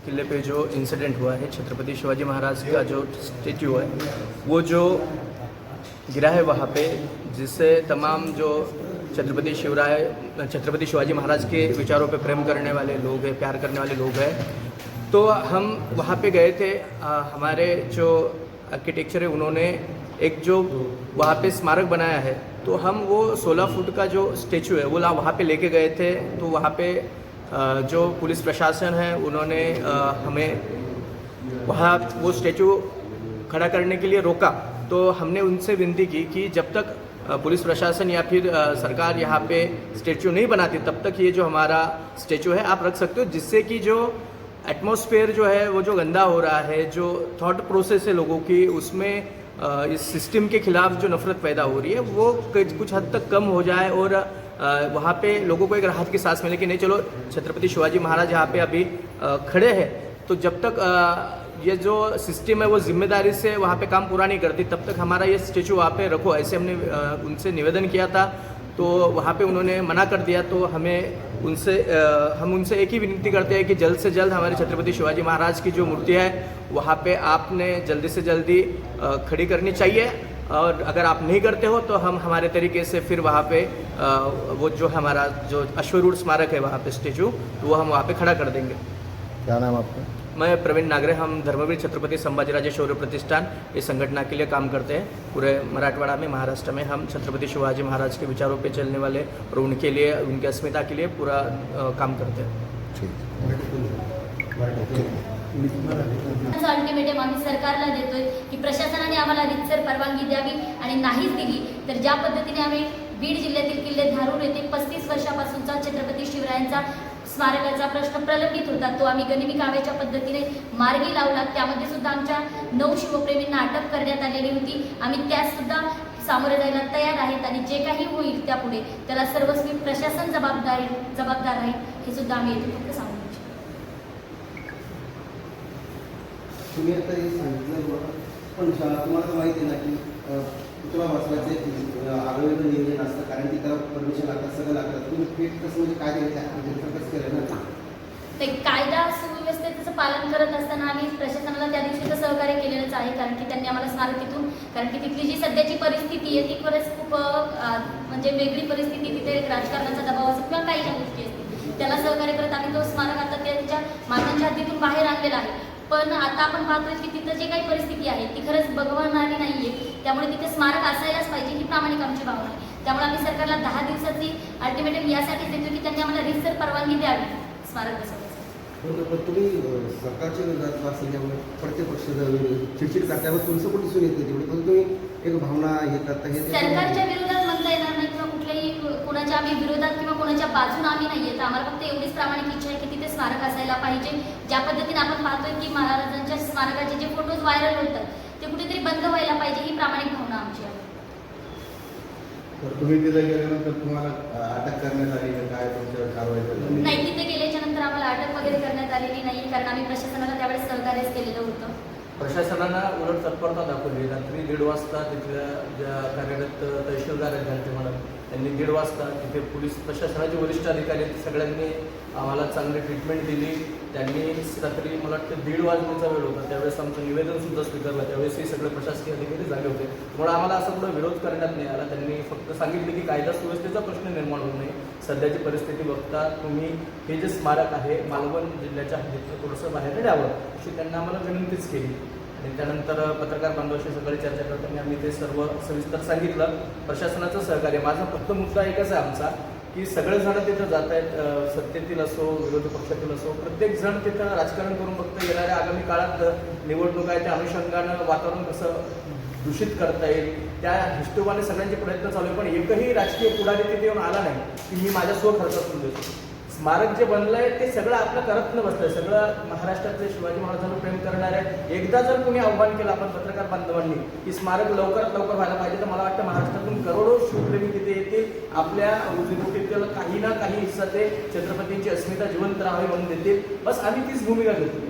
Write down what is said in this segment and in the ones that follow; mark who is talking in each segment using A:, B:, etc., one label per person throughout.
A: किले पे जो इंसिडेंट हुआ है, छत्रपति शिवाजी महाराज का जो स्टेच्यू है वो जो गिरा है वहाँ पे, जिससे तमाम जो छत्रपति शिवाजी महाराज के विचारों पे प्रेम करने वाले लोग हैं, प्यार करने वाले लोग हैं, तो हम वहाँ पे गए थे। हमारे जो आर्किटेक्चर है उन्होंने एक जो वहाँ पे स्मारक बनाया है, तो हम वो 16 फुट का जो स्टेचू है वो वहाँ पे लेके गए थे। तो वहाँ पे जो पुलिस प्रशासन है उन्होंने हमें वहाँ वो स्टेचू खड़ा करने के लिए रोका। तो हमने उनसे विनती की कि जब तक पुलिस प्रशासन या फिर सरकार यहाँ पे स्टेचू नहीं बनाती तब तक ये जो हमारा स्टेचू है आप रख सकते हो, जिससे कि जो एटमॉस्फेयर जो है वो जो गंदा हो रहा है, जो थॉट प्रोसेस है लोगों की, उसमें इस सिस्टम के खिलाफ जो नफरत पैदा हो रही है वो कुछ हद तक कम हो जाए और वहाँ पे लोगों को एक राहत की सांस मिले कि नहीं चलो छत्रपति शिवाजी महाराज यहाँ पे अभी खड़े हैं। तो जब तक ये जो सिस्टम है वो जिम्मेदारी से वहाँ पे काम पूरा नहीं करती तब तक हमारा ये स्टेचू वहाँ पे रखो, ऐसे हमने उनसे निवेदन किया था। तो वहाँ पे उन्होंने मना कर दिया। तो हम उनसे एक ही विनती करते हैं कि जल्द से जल्द हमारे छत्रपति शिवाजी महाराज की जो मूर्ति है वहाँ पे आपने जल्दी से जल्दी खड़ी करनी चाहिए, और अगर आप नहीं करते हो तो हम हमारे तरीके से फिर वहाँ पे वो जो हमारा जो अश्वरूढ़ स्मारक है वहाँ पे स्टेचू, तो वो हम वहाँ पे खड़ा कर देंगे।
B: क्या नाम आपका?
A: मैं प्रवीण नागरे, हम धर्मवीर छत्रपति संभाजीराजे शौर्य प्रतिष्ठान इस संगठन के लिए काम करते हैं। पूरे मराठवाड़ा में, महाराष्ट्र में हम छत्रपति शिवाजी महाराज के विचारों पे चलने वाले और उनके लिए, उनकी अस्मिता के लिए पूरा काम करते हैं।
C: अल्टिमेटम आम्ही सरकारला देतोय की प्रशासनाने आम्हाला रितसर परवानगी द्यावी, आणि नाहीच दिली तर ज्या पद्धतीने आम्ही बीड जिल्ह्यातील किल्ले धारूर येथे 35 वर्षापासूनचा छत्रपती शिवरायांचा स्मारकाचा प्रश्न प्रलंबित होता, तो आम्ही गनिमी काव्याच्या पद्धतीने मार्गी लावला। त्यामध्ये सुद्धा आमच्या 9 शिवप्रेमींना अटक करण्यात आलेली होती। आम्ही त्यास सुद्धा सामोरे जायला तयार आहेत आणि जे काही होईल त्यापुढे त्याला सर्वस्वी प्रशासन जबाबदार राहील, हे सुद्धा आम्ही येथे फक्त सांगू इच्छितो।
D: तुम्ही आता हे सांगितलं, पण तुम्हाला माहिती आहे ना की तुला वाचवायचे आगळं नियोजन असतं, कारण की त्याला परमिशन लागतात, सगळं लागतात। तुम्ही फेट कसं म्हणजे काय द्यायचं कसं केलं ना
C: ते कायदा सुव्यवस्थेचं पालन करत असताना आम्ही प्रशासनाला त्या दिवशी तर सहकार्य केलेलंच आहे, कारण की त्यांनी आम्हाला स्मारकीतून, कारण की तिथली जी सध्याची परिस्थिती आहे ती खरंच खूप म्हणजे वेगळी परिस्थिती, तिथे राजकारणाचा दबाव असतो किंवा काही ज्या गोष्टी असतील त्याला सहकार्य करत आम्ही तो स्मारक आता त्यांच्या मातांच्या हद्दीतून बाहेर आणलेला आहे। पण आता आपण पाहतोय की तिथं जे काही परिस्थिती आहे ती खरंच बघवणारी नाहीये, त्यामुळे तिथे स्मारक असायलाच पाहिजे ही प्रामाणिक आमची भावना आहे। त्यामुळे आम्ही सरकारला 10 दिवसाची अल्टिमेटम यासाठी देतो की त्यांनी आम्हाला रितसर परवानगी द्यावी स्मारक बसवण्यासाठी।
D: पण तुम्ही सरकारच्या विरोधात असल्यामुळे प्रत्येक पक्ष चिडचिड करण्यावर तुमचं पण दिसून येते तेवढी, पण तुम्ही एक भावना हे करता, हे
C: सरकारच्या विरोधात म्हणता येणार नाही किंवा कुठल्याही कोणाच्या आम्ही विरोधात किंवा कोणाच्या बाजूने आम्ही नाहीये। तर आम्हाला फक्त एवढीच प्रामाणिक इच्छा आहे की तिथे स्मारक असायला पाहिजे। ज्या पद्धतीने आपण पाहतोय की महाराजांच्या स्मारकाचे जे फोटोज व्हायरल होतात ते कुठेतरी बंद व्हायला पाहिजे, ही प्रामाणिक भावना आमची आहे।
B: तुम्ही तिथे गेल्यानंतर तुम्हाला अटक करण्यात आली का काय, तुमच्यावर कारवाई झाली?
C: नाही, तिथे गेल्याच्या नंतर आम्हाला अटक वगैरे करण्यात आलेली नाही, कारण आम्ही प्रशासनाला त्यावेळेस सहकार्यच केलेलं होतं।
A: प्रशासनानं उलट तत्परता दाखवली। रात्री 1:30 वाजता तिथल्या ज्या कार्यरत तहसीलदार आहेत घालते म्हणून त्यांनी 1:30 वाजता तिथे पोलीस प्रशासनाचे वरिष्ठ अधिकारी सगळ्यांनी आम्हाला चांगली ट्रीटमेंट दिली। त्यांनी रात्री मला वाटतं 1:30 वाजण्याचा वेळ होता, त्यावेळेस आमचं निवेदनसुद्धा स्वीकारलं, त्यावेळेसही सगळे प्रशासकीय अधिकारी जागे होते। त्यामुळे आम्हाला असं कुठं विरोध करण्यात नाही आला। त्यांनी फक्त सांगितले की कायदा सुव्यवस्थेचा प्रश्न निर्माण होऊ नये, सध्याची परिस्थिती बघता तुम्ही हे जे स्मारक आहे मालवण जिल्ह्याच्या हद्दीतलं थोडंसं बाहेर द्यावं अशी त्यांना आम्हाला विनंतीच केली। आणि त्यानंतर पत्रकार बांधवांशी सकाळी चर्चा करताना आम्ही ते सर्व सविस्तर सांगितलं। प्रशासनाचं सहकार्य, माझा फक्त मुद्दा एकच आहे आमचा की सगळेजण तिथं जात आहेत, सत्तेतील असो विरोधी पक्षातील असो, प्रत्येकजण तिथं राजकारण करून फक्त येणाऱ्या आगामी काळात निवडणूक आहे त्या अनुषंगानं वातावरण कसं दूषित करता येईल त्या हिशोबाने सगळ्यांचे प्रयत्न चालू आहे। पण एकही राजकीय पुढारी तिथे येऊन आला नाही की मी माझ्या स्वखर्चातून देतो। स्मारक जे बनलं आहे ते सगळं आपलं करत न बसलं, सगळं महाराष्ट्रातले शिवाजी महाराजांवर प्रेम करणारे एकदा जर कोणी आव्हान केलं आपण पत्रकार बांधवांनी की स्मारक लवकरात लवकर व्हायला पाहिजे, तर मला वाटतं महाराष्ट्रातून करोडो शिवप्रेमी तिथे येतील, आपल्या रोजीरोटीतील काही ना काही हिस्सा ते छत्रपतींची अस्मिता जिवंत राहावी म्हणून देतील। बस आम्ही तीच भूमिका घेतो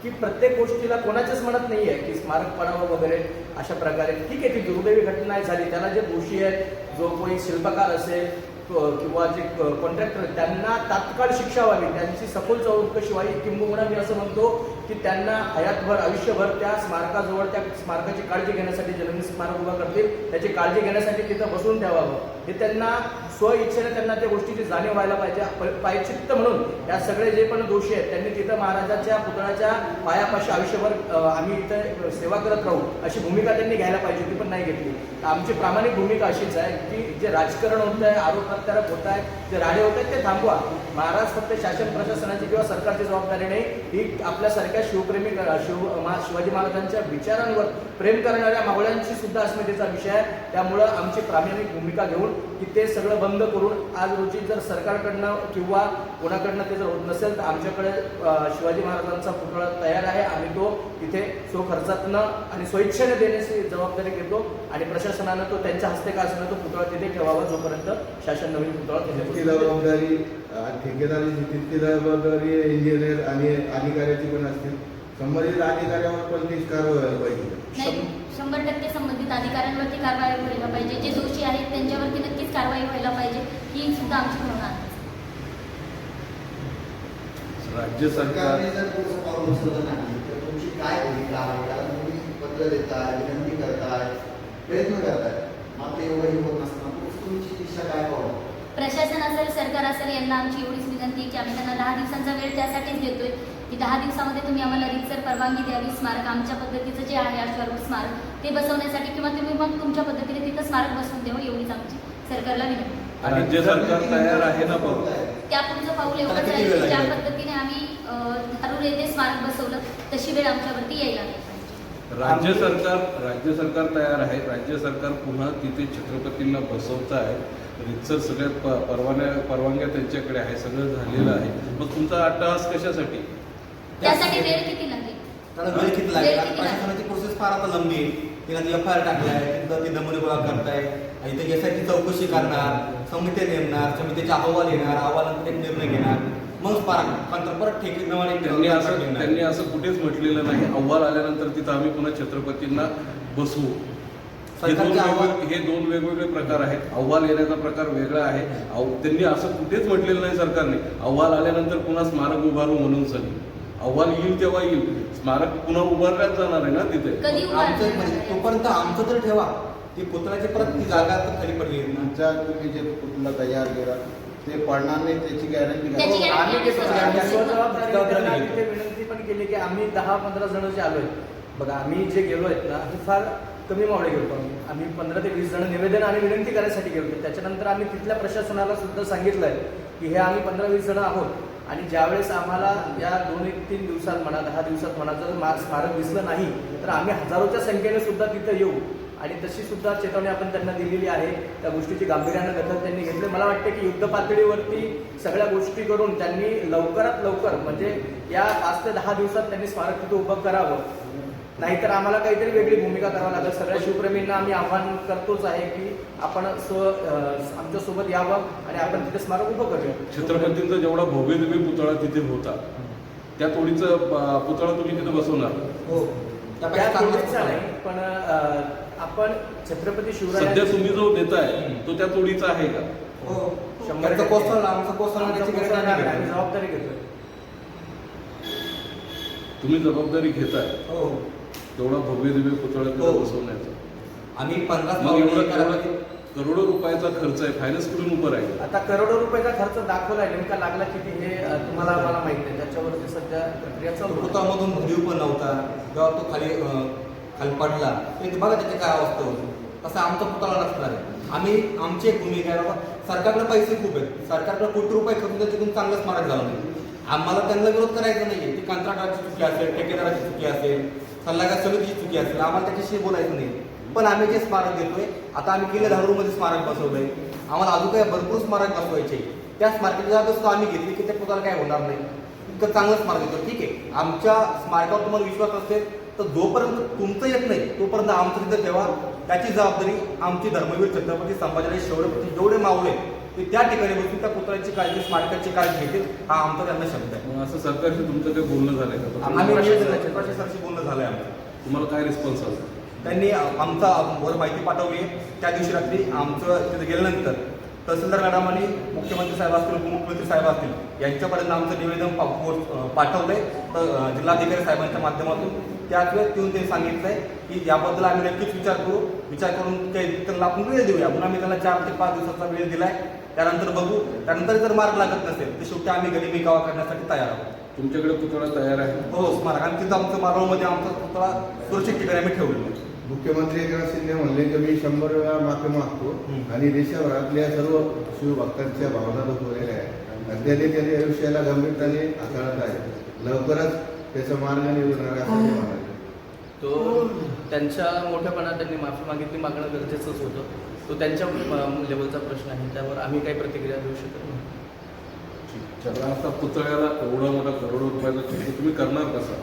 A: की प्रत्येक गोष्टीला कोणाच्याच म्हणत नाही आहे की स्मारक पडावं वगैरे अशा प्रकारे। ठीक आहे, ती दुर्दैवी घटना झाली, त्याला जे दोषी आहेत, जो कोणी शिल्पकार असेल किंवा जे कॉन्ट्रॅक्टर त्यांना तात्काळ शिक्षा व्हावी, त्यांची सखोल चौकशी व्हावी. किंबहुना मी असं म्हणतो की त्यांना हयातभर आयुष्यभर त्या स्मारकाजवळ त्या स्मारकाची काळजी घेण्यासाठी, जे नवीन स्मारक उभं करतील त्याची काळजी घेण्यासाठी तिथं बसून ठेवावं. हे त्यांना स्वइच्छेने त्यांना त्या गोष्टीची जाणीव व्हायला पाहिजे. पायचित्त म्हणून या सगळे जे पण दोषी आहेत त्यांनी तिथं महाराजांच्या पुतळ्याच्या पायापाशी आयुष्यभर आम्ही इथं सेवा करत राहू अशी भूमिका त्यांनी घ्यायला पाहिजे, ती पण नाही घेतली. आमची प्रामाणिक भूमिका अशीच आहे की जे राजकारण होत आहे, आरोप प्रत्यारोप होत आहे, जे राडे होत आहेत ते थांबवा. महाराज फक्त शासन प्रशासनाची किंवा सरकारची जबाबदारी नाही, ही आपल्यासारख्या शिवप्रेमी शिवाजी महाराजांच्या विचारांवर प्रेम करणाऱ्या मावळ्यांची सुद्धा अस्मितेचा विषय आहे. त्यामुळं आमची प्रामाणिक भूमिका घेऊन की ते सगळं बंद करून आज रोजी जर सरकारकडनं किंवा कोणाकडनं ते जर होत नसेल तर आमच्याकडे शिवाजी महाराजांचा पुतळा तयार आहे. आम्ही तो तिथे स्वखर्चातनं आणि स्वइच्छेने देण्याची जबाबदारी घेतो आणि प्रशासनानं तो त्यांच्या हस्ते का असणं तो पुतळा तिथे ठेवावा जोपर्यंत शासन नवीन पुतळा
B: तितकी
A: तिथे
B: जबाबदारी ठेकेदाराची तितकी जबाबदारी इंजिनियर आणि अधिकाऱ्याची पण असते. संबंधित अधिकाऱ्यावर पण तीच कारवाई व्हायला पाहिजे.
C: नाही, 100% संबंधित अधिकाऱ्यांवरती कारवाई व्हायला पाहिजे. जे दोषी आहेत त्यांच्यावरती नक्कीच कारवाई व्हायला पाहिजे, ही सुद्धा आमची भावना आहे.
E: राज्य सरकार
D: सरकारने जर तुमचं पाऊल उचललं नाही तर तुमची काय भूमिका आहे? कारण तुम्ही पत्र देताय, विनंती करताय, प्रयत्न करताय, मात्र एवढंही होत नसताना तुमची दिशा काय पाहू?
C: प्रशासन असेल, सरकार असेल, यांना आमची एवढीच विनंती आहे की आम्ही त्यांना 10 दिवसांचा वेळ त्यासाठीच देतोय की 10 दिवसामध्ये तुम्ही आम्हाला रीतसर परवानगी द्यावी. स्मारक आमच्या पद्धतीचं जे आहे अश्वारूढ स्मारक ते बसवण्यासाठी, किंवा तुम्ही मग तुमच्या पद्धतीने तिथं स्मारक बसवून द्यावं, एवढीच आमची सरकारला विनंती.
E: राज्य सरकार तयार आहे ना बघ.
C: त्या पुढचं पाऊल एवढंच आहे की ज्या पद्धतीने आम्ही धारूर येथे स्मारक बसवलं तशी वेळ आमच्यावरती यायला नाही पाहिजे.
E: राज्य सरकार तयार आहे. राज्य सरकार पुन्हा तिथे छत्रपतींना बसवत आहे. रितसर सगळ्या परवानग्या त्यांच्याकडे आहे, सगळं झालेलं आहे. मग तुमचा अट्टहास कशासाठी?
C: त्यासाठी वेळ किती लागेल?
D: कारण वेळ किती लागेल? प्रशासनाची प्रोसेस फार आता लंबी आहे. तिला FIR टाकलाय, तिथं ते नमुने गोळा करताय, इथे SIT चौकशी करणार, समित्या नेमणार, समितीचे अहवाल येणार, अहवालानंतर एक निर्णय घेणार, मग परत ठेकेदाराने
E: त्यांनी असं कुठेच म्हटलेलं नाही अहवाल आल्यानंतर तिथं आम्ही पुन्हा छत्रपतींना बसवू. हे दोन वेगवेगळे प्रकार आहेत. अहवाल येण्याचा प्रकार वेगळा आहे. त्यांनी असं कुठेच म्हटलेलं नाही सरकारने अहवाल आल्यानंतर पुन्हा स्मारक उभारू म्हणून. सगळी अहवाल येईल तेव्हा येईल, स्मारक पुन्हा उभारल्याच जाणार आहे ना तिथे.
C: कधी
D: तोपर्यंत आमचं तर ठेवा, ती पुतळ्याची परत ती जागा तर खाली पडली ना.
B: तुमच्या तुम्ही जे पुतळा तयार केला ते पडणार नाही त्याची गॅरंटी
C: त्याची
B: घ्या.
A: आम्ही
C: guarantee
A: घेतो.
C: आम्ही
A: आम्ही स्वजबाबदारी
E: जबाबदारी
A: त्यांना
E: घेतो.
A: तिथे विनंती पण केली की आम्ही 10-15 जण जे आलोय, बघा आम्ही जे गेलो आहेत ना ते फार कमी मावळे गेलो. आम्ही 15 ते 20 जण निवेदन आणि विनंती करायसाठी गेलो. त्याच्यानंतर आम्ही तिथल्या प्रशासनाला सुद्धा सांगितलंय की हे आम्ही 15-20 जण आहोत आणि ज्यावेळेस आम्हाला या 2-3 दिवसात म्हणा 10 दिवसात म्हणा जर स्मारक दिसलं नाही तर आम्ही हजारोच्या संख्येने सुद्धा तिथं येऊ. आणि तशी सुद्धा चेतावणी आपण त्यांना दिलेली आहे. त्या गोष्टीची गांभीर्यानं दखल त्यांनी घेतली. मला वाटतं की युद्ध पातळीवरती सगळ्या गोष्टी करून त्यांनी लवकरात लवकर म्हणजे या 5 ते 10 दिवसात त्यांनी स्मारक तिथं उभं करावं. नाहीतर आम्हाला काहीतरी वेगळी भूमिका करावं लागेल. सगळ्या शिवप्रेमींना आम्ही आव्हान करतोच आहे की आपण आमच्यासोबत यावं आणि आपण तिथे स्मारक उभं करूया.
E: छत्रपतींचा जेवढा भव्य दिव्य पुतळा तिथे होता त्या तोडीचा पुतळा तुम्ही तिथे बसवणार?
D: हो,
A: त्या तोडीचा नाही, पण आपण छत्रपती शिवराय
E: सध्या तुम्ही जो देताय तो त्या तोडीचा आहे का?
D: हो,
A: 100%
D: कोसळला, आमचं कोसळण्याची गॅरंटी
A: आम्ही
D: नाही.
A: जबाबदारी घेतोय.
E: तुम्ही जबाबदारी घेताय
D: हो,
E: तेवढा भव्य दिव्य पुतळा तिथे
D: हो.
E: बसवण्याचा.
D: आम्ही 50
E: मग एवढा
D: पावले
E: करोडो रुपयाचा खर्च आहे, फायनान्स कुठून उभं राहील?
A: आता करोडो रुपयाचा खर्च दाखवलाय, नेमका लागला किती हे तुम्हाला मला माहित नाही. त्याच्यावरती सध्या प्रक्रिया चालू आहे.
D: पुतळामधून भरीव पण नव्हता. जेव्हा तो खाली पडला ते बघा त्याची काय अवस्था होती. असं आमचा पुतळा नसणार आहे. आम्ही आमची एक भूमिका आहे बाबा, सरकारकडे पैसे खूप आहेत, सरकारकडे कोटी रुपये खर्चून त्याच्यातून चांगलं स्मारक झालं नाही. आम्हाला त्यांना विरोध करायचा नाहीये. ती कंत्राटदाराची चुकी असेल, ठेकेदाराची चुकी असेल, सल्लागार समितीची चुकी असेल, आम्हाला त्याच्याशी बोलायचं नाही. पण आम्ही जे स्मारक देतोय, आता आम्ही किल्ले धारूरमध्ये स्मारक बसवलंय, आम्हाला अजून काही भरपूर स्मारक बसवायचे. त्या स्मारकाची जागा सुद्धा आम्ही घेतली की त्या पुतळ्याला काय होणार नाही. इतकं चांगलं स्मारक देतो. ठीक आहे, आमच्या स्मारकावर तुम्हाला विश्वास असेल तर जोपर्यंत तुमचं येत नाही तोपर्यंत आमचं तिथं ठेवा. त्याची जबाबदारी आमची धर्मवीर छत्रपती संभाजीराजे शौर्यपती जेवढे मावळे ते त्या ठिकाणी बसून त्या पुतळ्याची काळजी, स्मारकाची काळजी घेतील. हा आमचा त्यांना शब्द आहे.
E: मग असं सरकारशी तुमचं काही बोलणं झालंय का?
D: आम्ही प्रशासनाशी बोलणं झालंय आमचं.
E: तुम्हाला काय रिस्पॉन्स आला?
D: त्यांनी आमचा वर माहिती पाठवली. त्या दिवशी रात्री आमचं तिथे गेल्यानंतर
F: तहसीलदार मॅडम आणि मुख्यमंत्री साहेब असतील, उपमुख्यमंत्री साहेब असतील यांच्यापर्यंत आमचं निवेदन पाठवलंय. तर जिल्हाधिकारी साहेबांच्या माध्यमातून त्याच वेळेस येऊन ते सांगितलंय की याबद्दल आम्ही नक्कीच विचार करून त्यांना आपण वेळ देऊया म्हणून आम्ही त्यांना 4 ते 5 दिवसाचा वेळ दिलाय. त्यानंतर बघू, त्यानंतर जर मार्ग लागत नसेल तर शेवटी आम्ही गरिबी कावा करण्यासाठी तयार आहोत.
E: तुमच्याकडे पुतळा तयार आहे?
F: हो, स्मारक आणि तिथं आमचं मारोळमध्ये आमचा पुतळा सुरक्षित ठिकाणी आम्ही ठेवलेला आहे.
B: मुख्यमंत्री एकनाथ शिंदे म्हणले की मी 100 वेळा माफी मागतो आणि देशभरातल्या सर्व शिवभक्तांच्या भावना दुखवलेल्या आहेत आणि त्यांनी आयुष्याला गंभीरतेने हाताळत आहे. लवकरच त्याचा मार्ग निवडणार असं ते म्हणाले.
A: तो त्यांच्या मोठ्यापणात त्यांनी माफी मागितली, मागणं गरजेचंच होतं. तो त्यांच्या लेवलचा प्रश्न आहे, त्यावर आम्ही काही प्रतिक्रिया देऊ शकत नाही.
E: चला, आता पुतळ्याला एवढा मोठा करोडो रुपयाचा खर्च तुम्ही करणार कसा?